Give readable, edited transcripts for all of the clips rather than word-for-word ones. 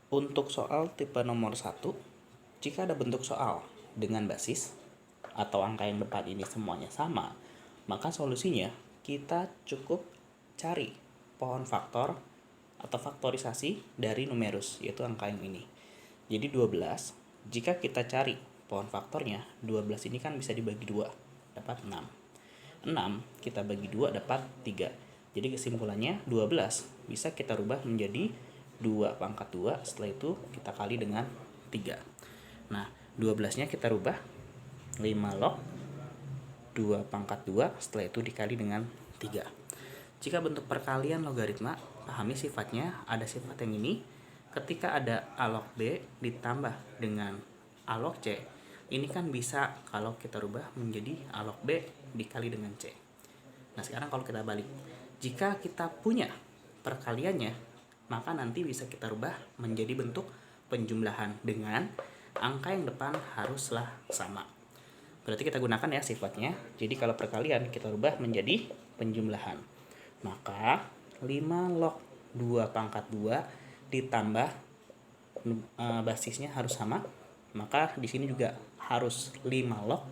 Untuk soal tipe nomor 1, jika ada bentuk soal dengan basis atau angka yang depan ini semuanya sama, maka solusinya kita cukup cari pohon faktor atau faktorisasi dari numerus, yaitu angka yang ini. Jadi 12, jika kita cari pohon faktornya, 12 ini kan bisa dibagi 2, dapat 6. 6 kita bagi 2 dapat 3. Jadi kesimpulannya 12 bisa kita rubah menjadi 2 pangkat 2, setelah itu kita kali dengan 3. Nah, 12-nya kita rubah 5 log 2 pangkat 2, setelah itu dikali dengan 3. Jika bentuk perkalian logaritma, pahami sifatnya, ada sifat yang ini. Ketika ada A log B ditambah dengan A log C, ini kan bisa kalau kita rubah menjadi A log B dikali dengan C. Nah, sekarang kalau kita balik, jika kita punya perkaliannya, maka nanti bisa kita rubah menjadi bentuk penjumlahan dengan angka yang depan haruslah sama. Berarti kita gunakan ya sifatnya. Jadi kalau perkalian kita rubah menjadi penjumlahan. Maka 5 log 2 pangkat 2 ditambah basisnya harus sama. Maka di sini juga harus 5 log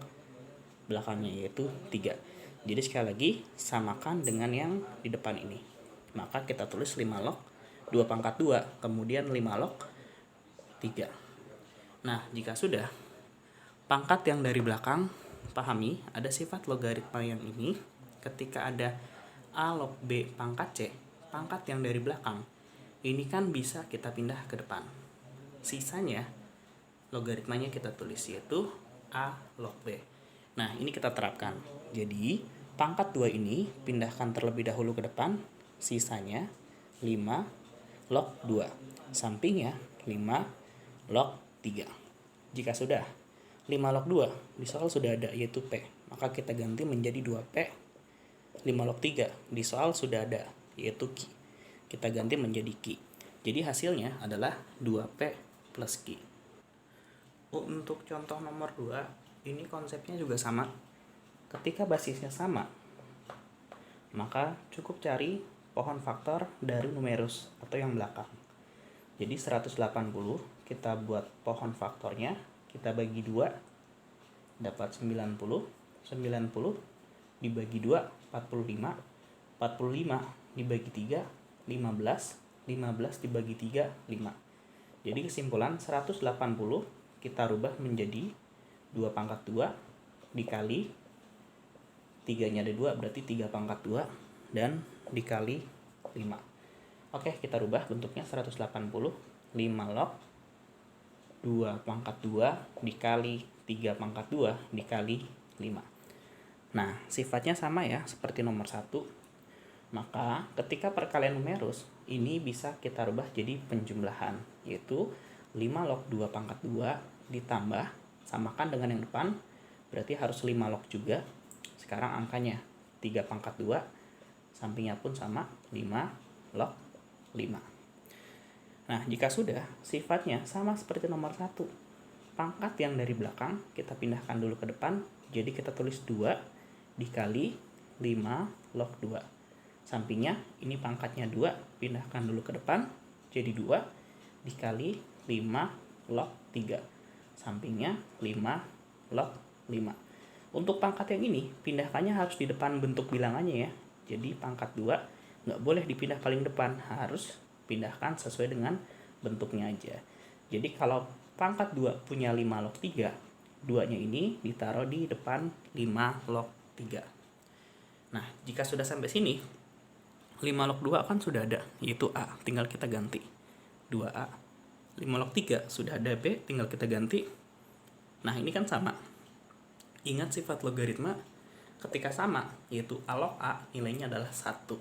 belakangnya, yaitu 3. Jadi sekali lagi samakan dengan yang di depan ini. Maka kita tulis 5 log 2 pangkat 2, kemudian 5 log 3. Nah, jika sudah, pangkat yang dari belakang, pahami ada sifat logaritma yang ini. Ketika ada A log B pangkat C, pangkat yang dari belakang, ini kan bisa kita pindah ke depan. Sisanya logaritmanya kita tulis, yaitu A log B. Nah, ini kita terapkan. Jadi, pangkat 2 ini pindahkan terlebih dahulu ke depan, sisanya 5 log 2. Sampingnya 5 log 3. Jika sudah, 5 log 2 di soal sudah ada, yaitu P, maka kita ganti menjadi 2P. 5 log 3 di soal sudah ada, yaitu Q, kita ganti menjadi Q. Jadi hasilnya adalah 2P plus Q. Untuk contoh nomor 2, ini konsepnya juga sama. Ketika basisnya sama, maka cukup cari pohon faktor dari numerus atau yang belakang. Jadi 180 kita buat pohon faktornya, kita bagi 2 dapat 90. 90 dibagi 2 45. 45 dibagi 3 15. 15 dibagi 3 5. Jadi kesimpulan 180 kita rubah menjadi 2 pangkat 2 dikali 3-nya ada 2, berarti 3 pangkat 2 dan dikali 5. Oke, kita rubah bentuknya 180 5 log 2 pangkat 2 dikali 3 pangkat 2 dikali 5. Nah, sifatnya sama ya seperti nomor 1. Maka ketika perkalian numerus, ini bisa kita rubah jadi penjumlahan, yaitu 5 log 2 pangkat 2 ditambah, samakan dengan yang depan, berarti harus 5 log juga. Sekarang angkanya 3 pangkat 2, sampingnya pun sama, 5 log 5. Nah, jika sudah, sifatnya sama seperti nomor 1. Pangkat yang dari belakang kita pindahkan dulu ke depan, jadi kita tulis 2 dikali 5 log 2. Sampingnya, ini pangkatnya 2, pindahkan dulu ke depan, jadi 2 dikali 5 log 3. Sampingnya 5 log 5. Untuk pangkat yang ini, pindahkannya harus di depan bentuk bilangannya ya. Jadi pangkat 2 nggak boleh dipindah paling depan, harus pindahkan sesuai dengan bentuknya aja. Jadi kalau pangkat 2 punya 5 log 3, 2-nya ini ditaruh di depan 5 log 3. Nah, jika sudah sampai sini, 5 log 2 kan sudah ada, yaitu A, tinggal kita ganti 2A. 5 log 3 sudah ada B, tinggal kita ganti. Nah, ini kan sama. Ingat sifat logaritma, ketika sama, yaitu A log A, nilainya adalah 1.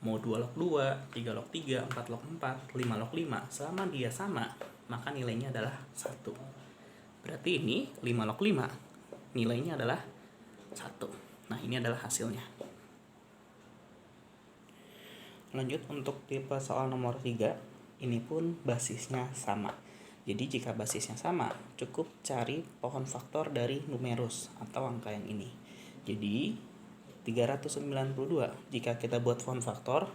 Mau 2 log 2, 3 log 3, 4 log 4, 5 log 5, selama dia sama, maka nilainya adalah 1. Berarti ini 5 log 5, nilainya adalah 1. Nah, ini adalah hasilnya. Lanjut untuk tipe soal nomor 3, ini pun basisnya sama. Jadi jika basisnya sama, cukup cari pohon faktor dari numerus atau angka yang ini. Jadi 392, jika kita buat pohon faktor,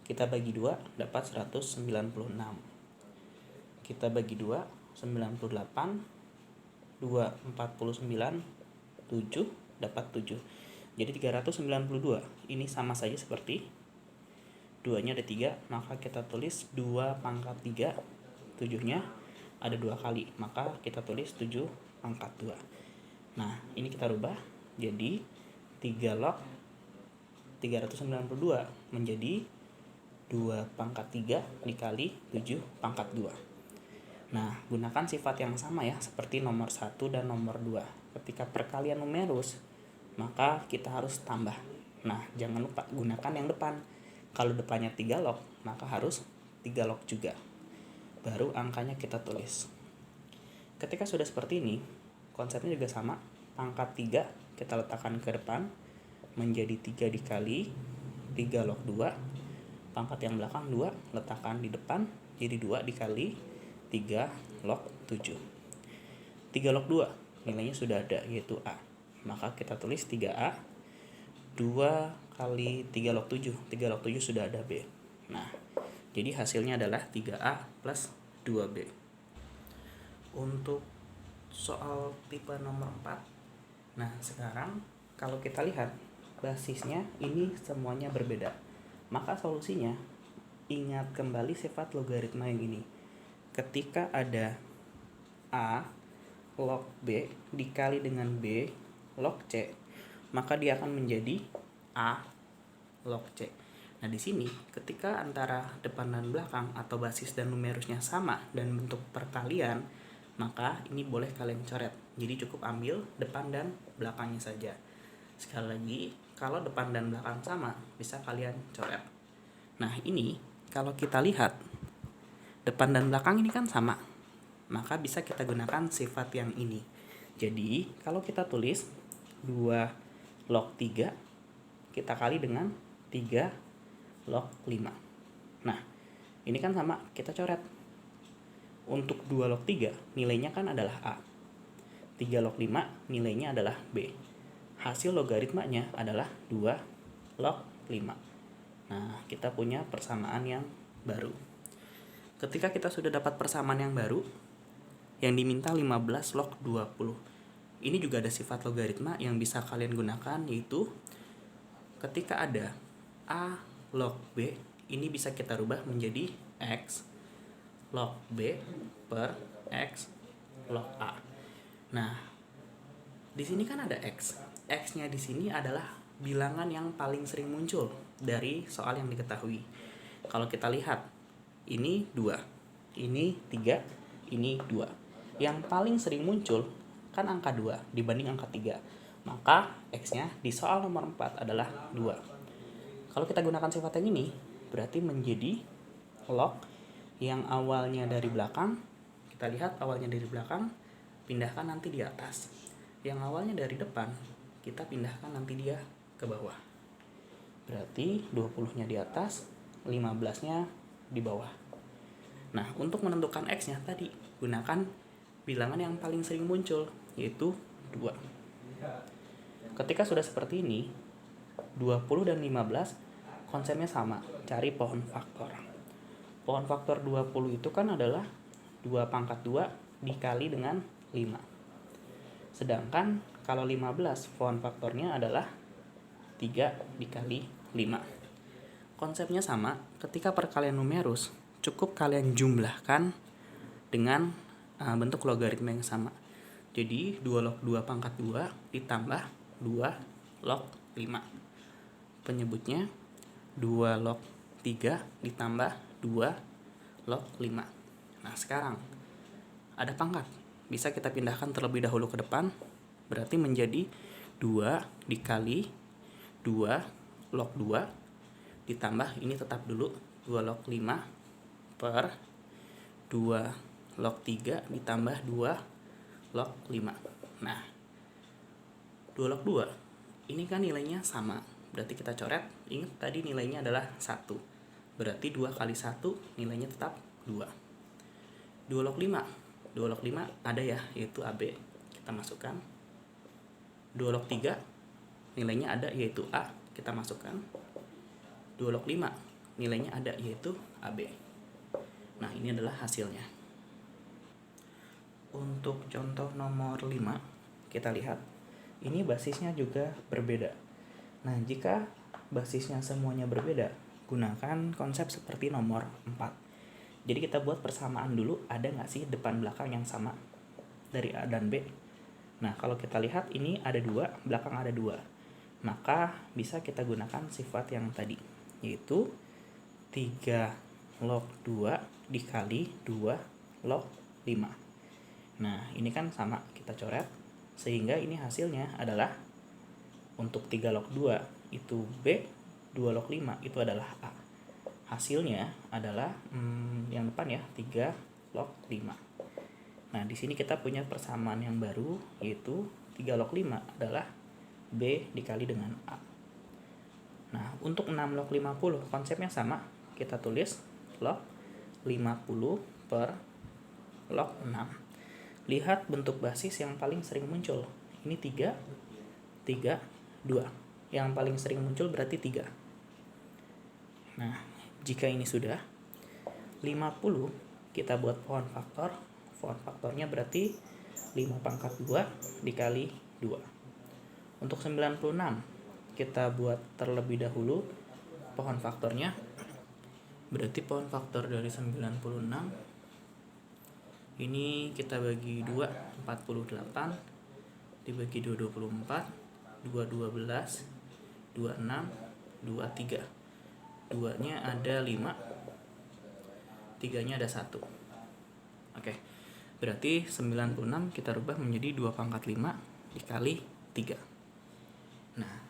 kita bagi 2 dapat 196. kita bagi 2, 98, 2, 49, 7, dapat 7. Jadi 392 ini sama saja seperti 2-nya ada 3, maka kita tulis 2 pangkat 3, 7-nya ada 2 kali, maka kita tulis 7 pangkat 2. Nah, ini kita rubah jadi 3 log 392 menjadi 2 pangkat 3 dikali 7 pangkat 2. Nah, gunakan sifat yang sama ya, seperti nomor 1 dan nomor 2. Ketika perkalian numerus, maka kita harus tambah. Nah, jangan lupa gunakan yang depan. Kalau depannya 3 log, maka harus 3 log juga. Baru angkanya kita tulis. Ketika sudah seperti ini, konsepnya juga sama. Pangkat 3 kita letakkan ke depan, menjadi 3 dikali 3 log 2. Pangkat yang belakang 2 letakkan di depan, jadi 2 dikali 3 log 7. 3 log 2 nilainya sudah ada, yaitu A. Maka kita tulis 3A. 2 kali 3 log 7. 3 log 7 sudah ada B. Nah, jadi hasilnya adalah 3A plus 2B. Untuk soal tipe nomor 4. Nah, sekarang kalau kita lihat basisnya ini semuanya berbeda. Maka solusinya, ingat kembali sifat logaritma yang ini. Ketika ada A log B dikali dengan B log C, maka dia akan menjadi A log C. Nah, di sini ketika antara depan dan belakang atau basis dan numerusnya sama dan bentuk perkalian, maka ini boleh kalian coret. Jadi cukup ambil depan dan belakangnya saja. Sekali lagi, kalau depan dan belakang sama, bisa kalian coret. Nah, ini kalau kita lihat depan dan belakang ini kan sama, maka bisa kita gunakan sifat yang ini. Jadi, kalau kita tulis 2 log 3, kita kali dengan 3 log 5. Nah, ini kan sama, kita coret. Untuk 2 log 3, nilainya kan adalah A. 3 log 5, nilainya adalah B. Hasil logaritmanya adalah 2 log 5. Nah, kita punya persamaan yang baru. Ketika kita sudah dapat persamaan yang baru, yang diminta 15 log 20. Ini juga ada sifat logaritma yang bisa kalian gunakan, yaitu ketika ada A log B, ini bisa kita rubah menjadi X log B per X log A. Nah, di sini kan ada X. X-nya di sini adalah bilangan yang paling sering muncul dari soal yang diketahui. Kalau kita lihat, ini 2, ini 3, ini 2. Yang paling sering muncul kan angka 2 dibanding angka 3. Maka X-nya di soal nomor 4 adalah 2. Kalau kita gunakan sifat yang ini, berarti menjadi log yang awalnya dari belakang. Kita lihat awalnya dari belakang, pindahkan nanti di atas. Yang awalnya dari depan, kita pindahkan nanti dia ke bawah. Berarti 20-nya di atas, 15-nya di bawah. Nah, untuk menentukan X-nya tadi, gunakan bilangan yang paling sering muncul, yaitu 2. Ketika sudah seperti ini, 20 dan 15 konsepnya sama, cari pohon faktor. Pohon faktor 20 itu kan adalah 2 pangkat 2 dikali dengan 5. Sedangkan kalau 15 pohon faktornya adalah 3 dikali 5. Konsepnya sama, ketika perkalian numerus, cukup kalian jumlahkan dengan bentuk logaritma yang sama. Jadi 2 log 2 pangkat 2 ditambah 2 log 5. Penyebutnya 2 log 3 ditambah 2 log 5. Nah, sekarang ada pangkat. Bisa kita pindahkan terlebih dahulu ke depan. Berarti menjadi 2 dikali 2 log 2 ditambah, ini tetap dulu, 2 log 5 per 2 log 3 ditambah 2 log 5. Nah, 2 log 2 ini kan nilainya sama, berarti kita coret. Ingat tadi nilainya adalah 1, berarti 2 kali 1 nilainya tetap 2. 2 log 5 ada ya, yaitu AB, kita masukkan. 2 log 3 nilainya ada, yaitu A, kita masukkan. 2 log 5 nilainya ada, yaitu AB. Nah, ini adalah hasilnya. Untuk contoh nomor 5, kita lihat ini basisnya juga berbeda. Nah, jika basisnya semuanya berbeda, gunakan konsep seperti nomor 4. Jadi kita buat persamaan dulu, ada nggak sih depan belakang yang sama dari A dan B. Nah, kalau kita lihat ini ada 2, belakang ada 2, maka bisa kita gunakan sifat yang tadi, yaitu 3 log 2 dikali 2 log 5. Nah, ini kan sama, kita coret, sehingga ini hasilnya adalah untuk 3 log 2 itu B, 2 log 5 itu adalah A. Hasilnya adalah yang depan ya, 3 log 5. Nah, di sini kita punya persamaan yang baru, yaitu 3 log 5 adalah B dikali dengan A. Nah, untuk 6 log 50 konsepnya sama, kita tulis log 50 per log 6. Lihat bentuk basis yang paling sering muncul. Ini 3, 3, 2. Yang paling sering muncul berarti 3. Nah, jika ini sudah 50, kita buat pohon faktor. Pohon faktornya berarti 5 pangkat 2 dikali 2. Untuk 96, kita buat terlebih dahulu pohon faktornya. Berarti pohon faktor dari 96 ini kita bagi 2, 48, dibagi 2, 24, 2, 12, 26, 23. 2-nya ada 5, 3-nya ada 1. Oke, berarti 96 kita rubah menjadi 2 pangkat 5 dikali 3. Nah,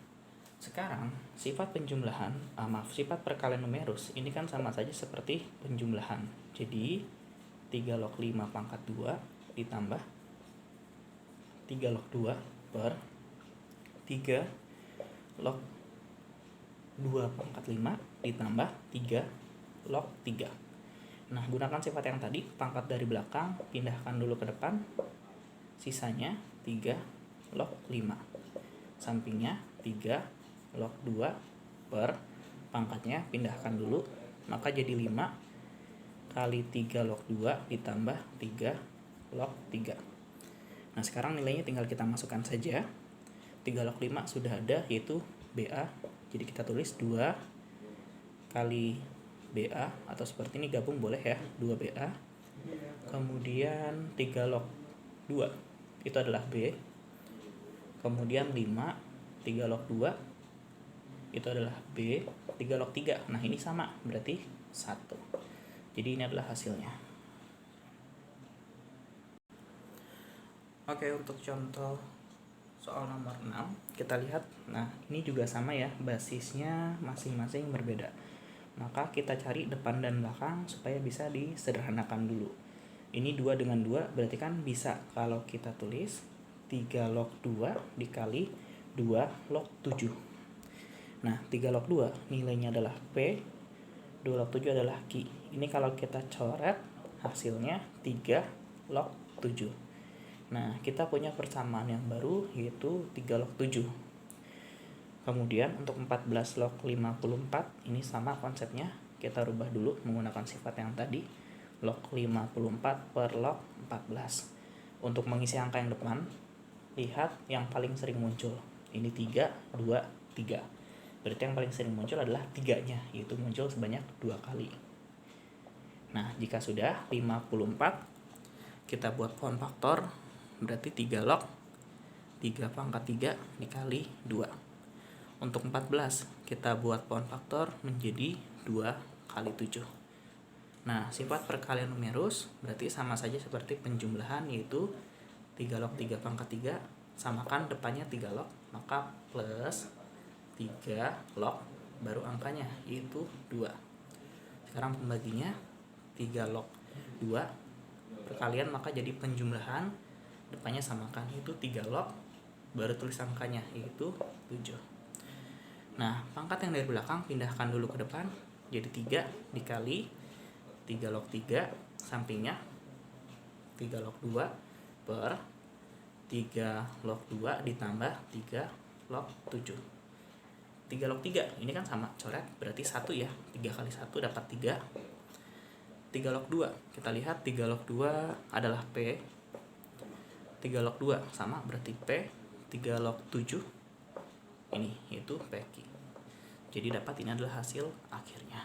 sekarang sifat penjumlahan, sifat perkalian numerus ini kan sama saja seperti penjumlahan. Jadi 3 log 5 pangkat 2 ditambah 3 log 2 per 3 log 2 pangkat 5 ditambah 3 log 3. Nah, gunakan sifat yang tadi, pangkat dari belakang pindahkan dulu ke depan, sisanya 3 log 5. Sampingnya 3 log 2 per pangkatnya pindahkan dulu, maka jadi 5 kali 3 log 2 ditambah 3 log 3. Nah, sekarang nilainya tinggal kita masukkan saja. 3 log 5 sudah ada, yaitu BA. Jadi kita tulis 2 kali BA, atau seperti ini gabung boleh ya, 2BA. Kemudian 3 log 2 itu adalah B. Kemudian 5, 3 log 2 itu adalah B, 3 log 3. Nah, ini sama, berarti 1. Jadi ini adalah hasilnya. Oke, untuk contoh soal nomor 6, kita lihat. Nah, ini juga sama ya, basisnya masing-masing berbeda. Maka kita cari depan dan belakang supaya bisa disederhanakan dulu. Ini 2 dengan 2, berarti kan bisa kalau kita tulis 3 log 2 dikali 2 log 7. Nah, 3 log 2 nilainya adalah P, 2 log 7 adalah Q. Ini kalau kita coret hasilnya 3 log 7. Nah, kita punya persamaan yang baru, yaitu 3 log 7. Kemudian untuk 14 log 54 ini sama konsepnya. Kita rubah dulu menggunakan sifat yang tadi, log 54 per log 14. Untuk mengisi angka yang depan, lihat yang paling sering muncul. Ini 3, 2, 3. Berarti yang paling sering muncul adalah 3-nya, yaitu muncul sebanyak 2 kali. Nah, jika sudah 54, kita buat pohon faktor, berarti 3 log 3 pangkat 3 dikali 2. Untuk 14, kita buat pohon faktor menjadi 2 kali 7. Nah, sifat perkalian numerus berarti sama saja seperti penjumlahan, yaitu 3 log 3 pangkat 3, samakan depannya 3 log, maka plus 3 log, baru angkanya, yaitu 2. Sekarang pembaginya 3 log 2 perkalian, maka jadi penjumlahan, depannya samakan, yaitu 3 log, baru tulis angkanya, yaitu 7. Nah, pangkat yang dari belakang pindahkan dulu ke depan, jadi 3 dikali 3 log 3, sampingnya 3 log 2 per 3 log 2 ditambah 3 log 7. 3 log 3 ini kan sama, coret, berarti 1 ya, 3 kali 1 dapat 3. 3 log 2, kita lihat 3 log 2 adalah P, 3 log 2 sama berarti P 3 log 7 ini, yaitu PQ. Jadi dapat ini adalah hasil akhirnya.